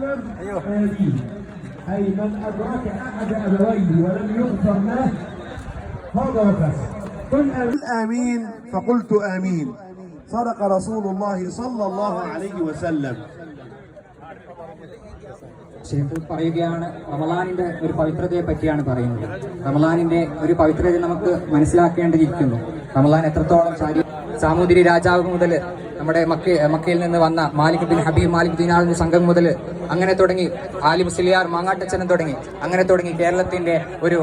آمين. أي من أدرك أحد أبويه ولم يغفر له هذا وكفى. قل آمين فقلت آمين. صدق رسول الله صلى الله عليه وسلم. ഷെയ്ഖ് പറയുകയാണ്, റമളാനിന്റെ ഒരു പവിത്രതയെ പറ്റിയാണ് പറയുന്നത്. റമളാനിന്റെ ഒരു പവിത്രത നമുക്ക് മനസ്സിലാക്കേണ്ടിയിരിക്കുന്നു. റമളാൻ എത്രത്തോളം സാമൂതിരി രാജാവ് മുതൽ നമ്മുടെ മക്കയിൽ നിന്ന് വന്ന മാലിക് ബിൻ ഹബീബ് മാലിക് ദിനാളിന്റെ സംഘം മുതൽ അങ്ങനെ തുടങ്ങി ആലി മുസ്ലിയാർ മാങ്ങാട്ടച്ചനും തുടങ്ങി കേരളത്തിന്റെ ഒരു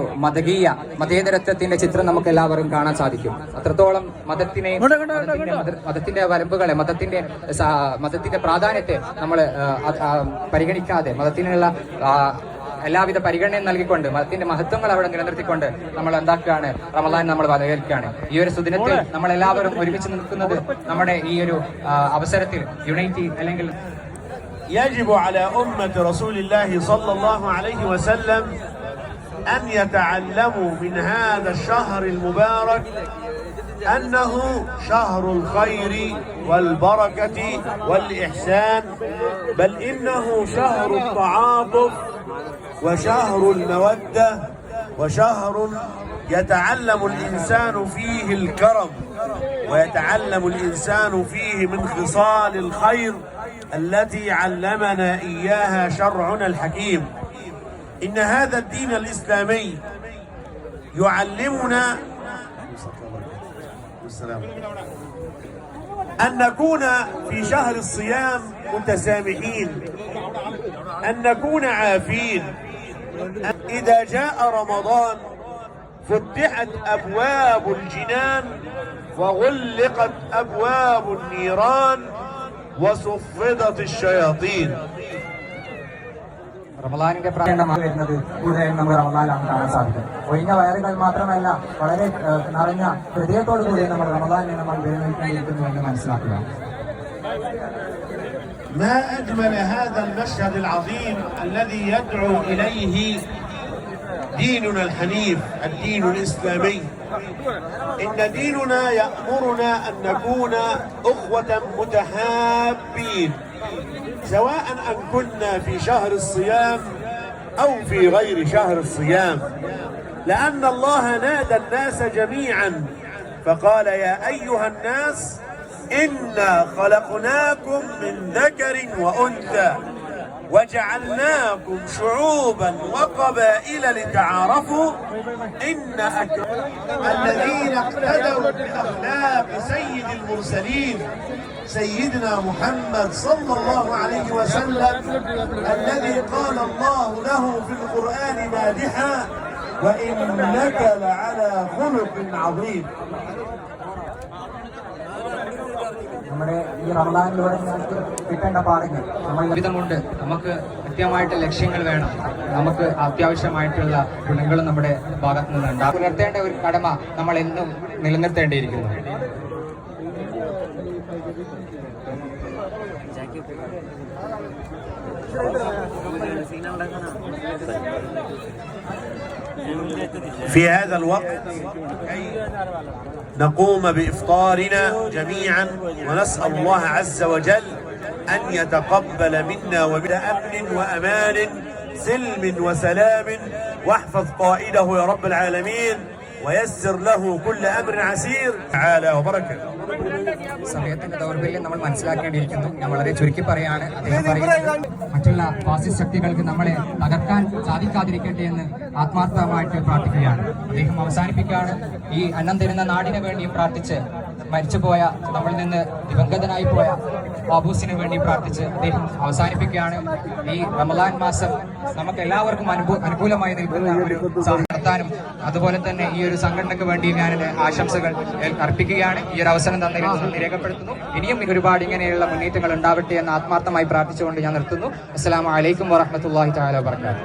മതേതരത്വത്തിന്റെ ചിത്രം നമുക്ക് എല്ലാവരും കാണാൻ സാധിക്കും. അത്രത്തോളം മതത്തിന്റെ വരമ്പുകളെ മതത്തിന്റെ പ്രാധാന്യത്തെ നമ്മൾ പരിഗണിക്കാതെ മതത്തിനുള്ള എല്ലാവിധ പരിഗണനയും നൽകിക്കൊണ്ട് മതത്തിന്റെ മഹത്വങ്ങൾ അവിടെ നിലനിർത്തിക്കൊണ്ട് നമ്മൾ എന്താക്കുകയാണ്, റമളാൻ നമ്മൾ വരവേൽക്കുകയാണ്. ഈ ഒരു സുദിനത്തിൽ നമ്മൾ എല്ലാവരും ഒരുമിച്ച് നിൽക്കുന്നത് നമ്മുടെ ഈ ഒരു അവസരത്തിൽ യുണൈറ്റി അല്ലെങ്കിൽ يجب على أمة رسول الله صلى الله عليه وسلم أن يتعلموا من هذا الشهر المبارك أنه شهر الخير والبركة والإحسان، بل إنه شهر التعاطف وشهر المودة وشهر يتعلم الإنسان فيه الكرم ويتعلم الإنسان فيه من خصال الخير التي علمنا إياها شرعنا الحكيم. إن هذا الدين الإسلامي يعلمنا أن نكون في شهر الصيام متسامحين، أن نكون عافين. إذا جاء رمضان فتحت أبواب الجنان وغلقت أبواب النيران وصفدت الشياطين. റമളാനിന്റെ പ്രാധാന്യം വരുന്നത് കൂടുതലും നമുക്ക് റമളാനിലാണ് കാണാൻ സാധിക്കും. ഒഴിഞ്ഞ വയറുകൾ മാത്രമല്ല, വളരെ നിറഞ്ഞ ഹൃദയത്തോടു കൂടി നമ്മൾ റമളാനിനെ നമ്മൾ വിനിയോഗിക്കേണ്ടിയിരിക്കുന്നു എന്ന് മനസ്സിലാക്കുക. ما أجمل هذا المشهد العظيم الذي يدعو إليه ديننا الحنيف، الدين الإسلامي. إن ديننا يأمرنا أن نكون أخوة متحابين، سواء أن كنا في شهر الصيام أو في غير شهر الصيام، لأن الله نادى الناس جميعا فقال: يا أيها الناس إنا خلقناكم من ذكر وأنثى وجعلناكم شعوبا وقبائل لتعارفوا إن الذين اقتدوا بأخلاق سيد المرسلين سيدنا محمد صلى الله عليه وسلم، الذي قال الله له في القرآن مادحا: وإنك لعلى خلق عظيم. നമ്മുടെ ഈ റമളാനിലൂടെ നമുക്ക് കിട്ടേണ്ട പാഠങ്ങൾ വിധമുണ്ട്. നമുക്ക് കൃത്യമായിട്ട് ലക്ഷ്യങ്ങൾ വേണം. നമുക്ക് അത്യാവശ്യമായിട്ടുള്ള ഗുണങ്ങളും നമ്മുടെ ഭാഗത്ത് നിന്നുണ്ട്. പുലർത്തേണ്ട ഒരു കടമ നമ്മൾ എന്നും നിലനിർത്തേണ്ടിയിരിക്കുന്നു. في هذا الوقت نقوم بإفطارنا جميعا ونسأل الله عز وجل أن يتقبل منا ومن أمن وأمان سلم وسلام، واحفظ قائده يا رب العالمين ويسر له كل أمر عسير تعالى وبركاته. സമയത്തിന്റെ ദൗർബല്യം നമ്മൾ മനസ്സിലാക്കേണ്ടിയിരിക്കുന്നു. ഞാൻ വളരെ ചുരുക്കി പറയാണ്. അദ്ദേഹം പറയുന്നത് മറ്റുള്ള ഫാസിസ്റ്റ് ശക്തികൾക്ക് നമ്മളെ തകർക്കാൻ സാധിക്കാതിരിക്കട്ടെ എന്ന് ആത്മാർത്ഥമായിട്ട് പ്രാർത്ഥിക്കുകയാണ്. അദ്ദേഹം അവസാനിപ്പിക്കുകയാണ്. ഈ അന്നം തരുന്ന നാടിന് വേണ്ടിയും പ്രാർത്ഥിച്ച് മരിച്ചുപോയ നമ്മളിൽ നിന്ന് ദിവംഗതനായി പോയ ബാബൂസിന് വേണ്ടി പ്രാർത്ഥിച്ച് അദ്ദേഹം അവസാനിപ്പിക്കുകയാണ്. ഈ റമളാൻ മാസം നമുക്ക് എല്ലാവർക്കും അനുകൂലമായി നിൽക്കുന്ന ഒരു നടത്താനും അതുപോലെ തന്നെ ഈ ഒരു സംഘടനയ്ക്ക് വേണ്ടി ഞാൻ ആശംസകൾ അർപ്പിക്കുകയാണ്. ഈ ഒരു അവസരം തന്നതിന് രേഖപ്പെടുത്തുന്നു. ഇനിയും ഒരുപാട് ഇങ്ങനെയുള്ള മുന്നേറ്റങ്ങൾ ഉണ്ടാവട്ടെ എന്ന് ആത്മാർത്ഥമായി പ്രാർത്ഥിച്ചുകൊണ്ട് ഞാൻ നിർത്തുന്നു. അസ്സലാമു അലൈക്കും വറഹ്മത്തുള്ളാഹി തആല വബറകാതുഹു.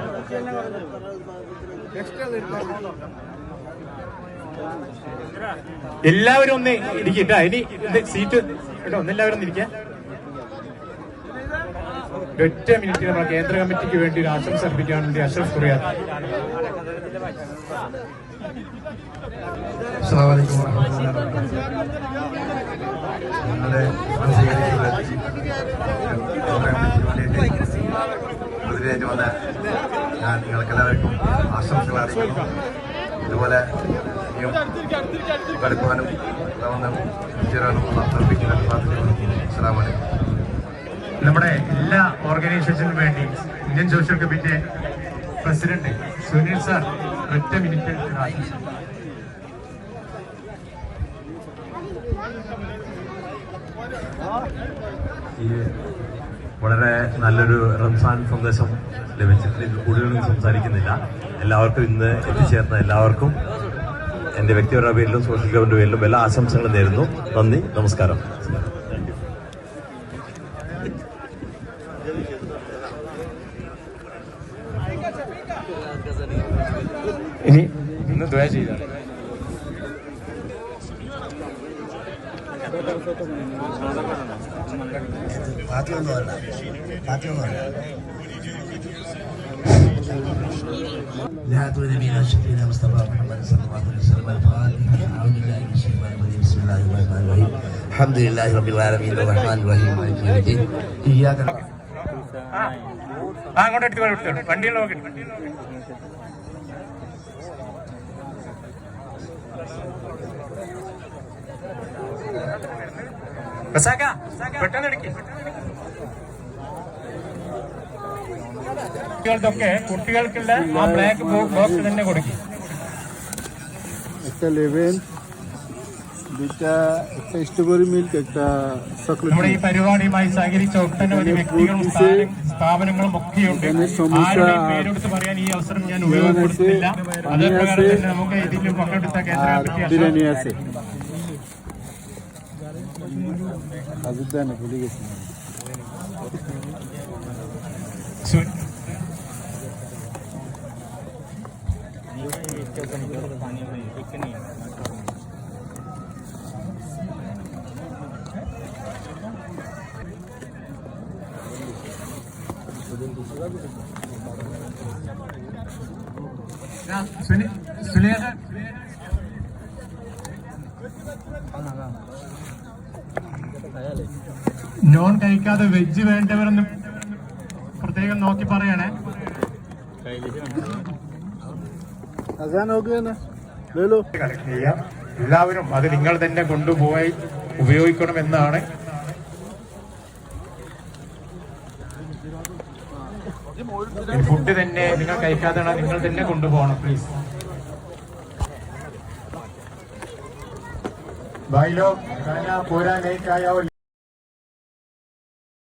എല്ലാവരും ഒന്ന് ഇരിക്കട്ടെ. ഇനി സീറ്റ് കേട്ടോ, ഒന്നെല്ലാവരും ഒന്ന് ഇരിക്കാം. ഒറ്റ മിനിറ്റ് നമ്മുടെ കേന്ദ്ര കമ്മിറ്റിക്ക് വേണ്ടി ഒരു ആശംസ അർപ്പിക്കാൻ വേണ്ടി അഷ്റഫ് ഖുറിയാത്ത്. ഞങ്ങളുടെ അതിഥിയായിട്ട് വന്ന ഞാൻ നിങ്ങൾക്കെല്ലാവർക്കും ആശംസകൾ അറിയിക്കുന്നു. ഇതുപോലെ ഇനിയും പഠിപ്പാനും ചേരാനും അഭ്യർത്ഥിക്കുന്നത് പ്രാർത്ഥിക്കുന്നു. അസ്സലാമു അലൈക്കും. നമ്മുടെ എല്ലാ ഓർഗനൈസേഷനും വേണ്ടി Indian social committee president Sunil sir 1 minute വളരെ നല്ലൊരു റംസാൻ സന്ദേശം ലഭിച്ചിട്ട് ഇത് കൂടുതലൊന്നും സംസാരിക്കുന്നില്ല. എല്ലാവർക്കും ഇന്ന് എത്തിച്ചേർന്ന എല്ലാവർക്കും എൻ്റെ വ്യക്തിപരമായ പേരിലും സോഷ്യൽ ഗവൺമെന്റ് പേരിലും എല്ലാ ആശംസകളും നേരുന്നു. നന്ദി, നമസ്കാരം. ഇനി ഇന്ന് ദ്വയ ചെയ്ത نهاية نبينا شفينا مصطفى محمد صلى الله عليه وسلم. الفاتحة. أعوذ بالله من الشيطان الرجيم. بسم الله الرحمن الرحيم. الحمد لله رب العالمين الرحمن الرحيم مالك يوم الدين. إياك അങ്ങോട്ട് എടുത്ത് വണ്ടിയിൽ നോക്കി പെട്ടെന്ന് എടുക്കി. കുട്ടികൾക്കൊക്കെ കുട്ടികൾക്കുള്ള ആ ബ്ലാക്ക് ബോക്സ് തന്നെ കൊടുക്കും. একটা লেভেল, দুইটা, একটা স্ট্রবেরি মিল্ক, একটা চকলেট। നമ്മുടെ ഈ പരിപാടിയുമായി സഹകരിച്ച ഒട്ടനവധി വ്യക്തികളും സ്ഥാപനങ്ങളും ഒക്കെയുണ്ട്. ആരുടെയും പേരെടുത്ത് പറയാൻ ഈ അവസരം ഞാൻ ഉപയോഗപ്പെടുത്തുന്നില്ല. അതേപ്രകാരം തന്നെ നമുക്ക് ഇതിൽ പങ്കെടുത്ത കേന്ദ്ര കമ്മിറ്റി বিরিয়ানি আছে। আজুদ্দান ভুলে গেছি। നോൺ കഴിക്കാതെ വെജ് വേണ്ടവരെന്ന് പ്രത്യേകം നോക്കി പറയണേ. കളക്ട് ചെയ്യാം. എല്ലാവരും അത് നിങ്ങൾ തന്നെ കൊണ്ടുപോയി ഉപയോഗിക്കണമെന്നാണ്. ഫുഡ് തന്നെ നിങ്ങൾ കഴിക്കാതെ നിങ്ങൾ തന്നെ കൊണ്ടുപോകണം പ്ലീസ്. भाई लोग खाना पूरा नहीं खाया और